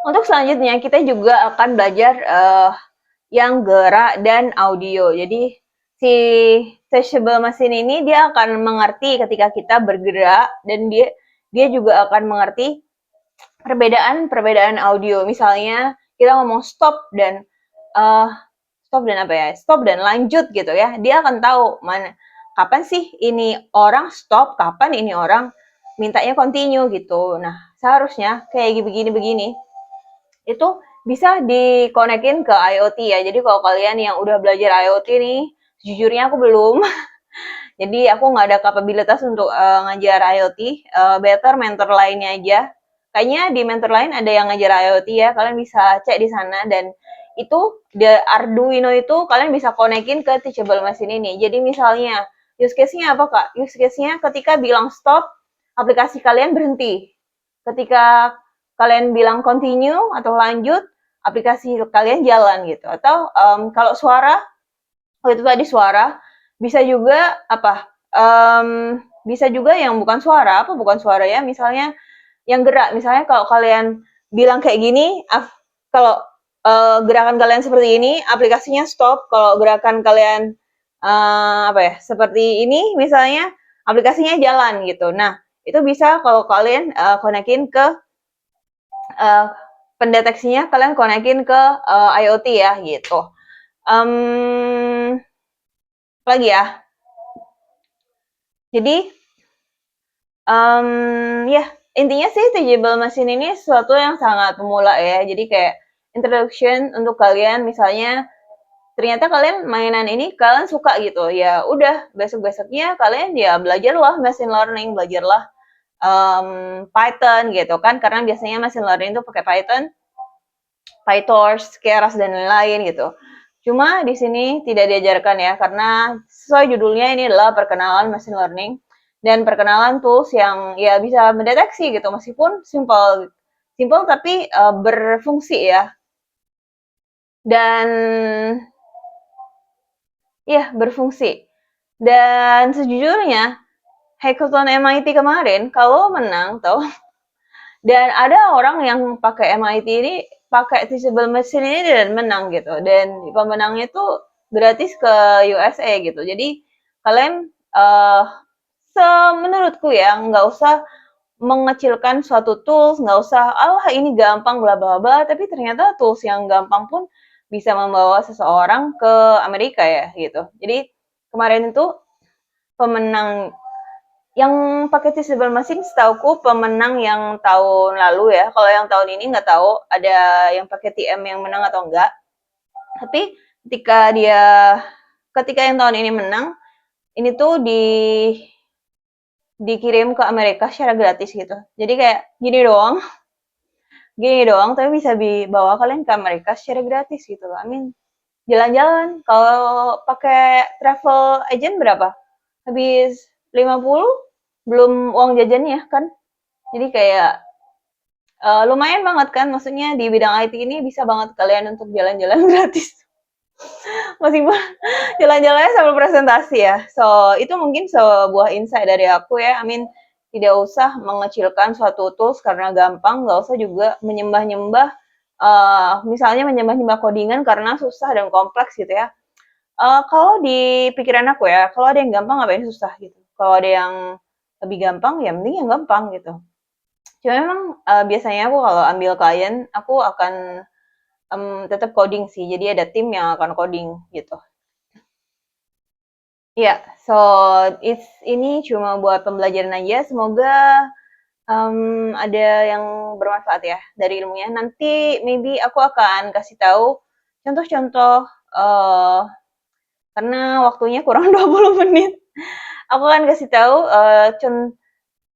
Untuk selanjutnya kita juga akan belajar yang gerak dan audio. Jadi si teachable machine ini dia akan mengerti ketika kita bergerak dan dia juga akan mengerti perbedaan audio. Misalnya kita ngomong uh, stop dan apa ya? Stop dan lanjut gitu ya. Dia akan tahu mana kapan sih ini orang stop, kapan ini orang mintanya continue gitu. Nah, seharusnya kayak begini-begini itu bisa dikonekin ke IoT ya. Jadi kalau kalian yang udah belajar IoT nih, jujurnya aku belum. Jadi aku nggak ada kapabilitas untuk ngajar IoT. Better mentor lainnya aja. Kayaknya di mentor lain ada yang ngajar IoT ya. Kalian bisa cek di sana dan itu di Arduino itu kalian bisa konekin ke teachable machine ini. Jadi misalnya use case-nya apa kak? Use case-nya ketika bilang stop, aplikasi kalian berhenti. Ketika kalian bilang continue atau lanjut, aplikasi kalian jalan gitu. Atau kalau suara, itu tadi suara, bisa juga apa? Bisa juga yang bukan suara, apa bukan suara ya? Misalnya yang gerak, misalnya kalau kalian bilang kayak gini, kalau gerakan kalian seperti ini, aplikasinya stop. Kalau gerakan kalian apa ya? Seperti ini, misalnya aplikasinya jalan gitu. Nah, itu bisa kalau kalian konekin ke uh, pendeteksinya kalian konekin ke IoT ya gitu. Lagi ya. Jadi ya intinya sih teachable machine ini sesuatu yang sangat pemula ya. Jadi kayak introduction untuk kalian misalnya ternyata kalian mainan ini kalian suka gitu ya udah besok-besoknya kalian ya belajarlah machine learning, belajarlah Python gitu kan karena biasanya machine learning itu pakai Python, PyTorch, Keras dan lain-lain gitu. Cuma di sini tidak diajarkan ya karena sesuai judulnya ini adalah perkenalan machine learning dan perkenalan tools yang ya bisa mendeteksi gitu meskipun simple tapi berfungsi ya. Dan ya berfungsi. Dan sejujurnya hackathon MIT kemarin kalau menang tau dan ada orang yang pakai MIT ini pakai teachable machine ini dan menang gitu dan pemenangnya itu gratis ke USA gitu jadi kalian menurutku ya nggak usah mengecilkan suatu tools nggak usah Allah ini gampang bla bla bla tapi ternyata tools yang gampang pun bisa membawa seseorang ke Amerika ya gitu jadi kemarin itu pemenang yang pakai teachable machine setauku pemenang yang tahun lalu ya. Kalau yang tahun ini nggak tahu ada yang pakai TM yang menang atau enggak. Tapi ketika yang tahun ini menang, ini tuh dikirim ke Amerika secara gratis gitu. Jadi kayak gini doang, tapi bisa dibawa kalian ke Amerika secara gratis gitu loh. I mean, jalan-jalan. Kalau pakai travel agent berapa? Habis 50 belum uang jajannya kan. Jadi kayak lumayan banget kan, maksudnya di bidang IT ini bisa banget kalian untuk jalan-jalan gratis. Meskipun jalan-jalannya sambil presentasi ya. So, itu mungkin sebuah insight dari aku ya. I mean, tidak usah mengecilkan suatu tools karena gampang, nggak usah juga menyembah-nyembah, misalnya menyembah-nyembah codingan karena susah dan kompleks gitu ya. Kalau di pikiran aku ya, kalau ada yang gampang ngapain susah gitu. Kalau ada yang lebih gampang, ya mending yang gampang gitu. Cuma memang biasanya aku kalau ambil klien, aku akan tetap coding sih. Jadi ada tim yang akan coding gitu. Ya, so ini cuma buat pembelajaran aja. Semoga ada yang bermanfaat ya dari ilmunya. Nanti maybe aku akan kasih tahu contoh-contoh karena waktunya kurang 20 menit. Aku akan kasih tahu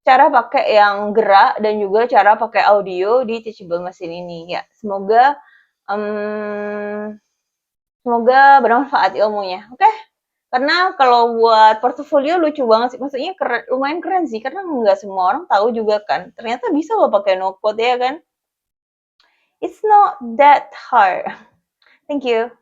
cara pakai yang gerak dan juga cara pakai audio di teachable machine ini ya. Semoga bermanfaat ilmunya. Oke? Karena kalau buat portofolio lucu banget sih. Maksudnya lumayan keren sih karena nggak semua orang tahu juga kan. Ternyata bisa loh pakai no code ya kan. It's not that hard. Thank you.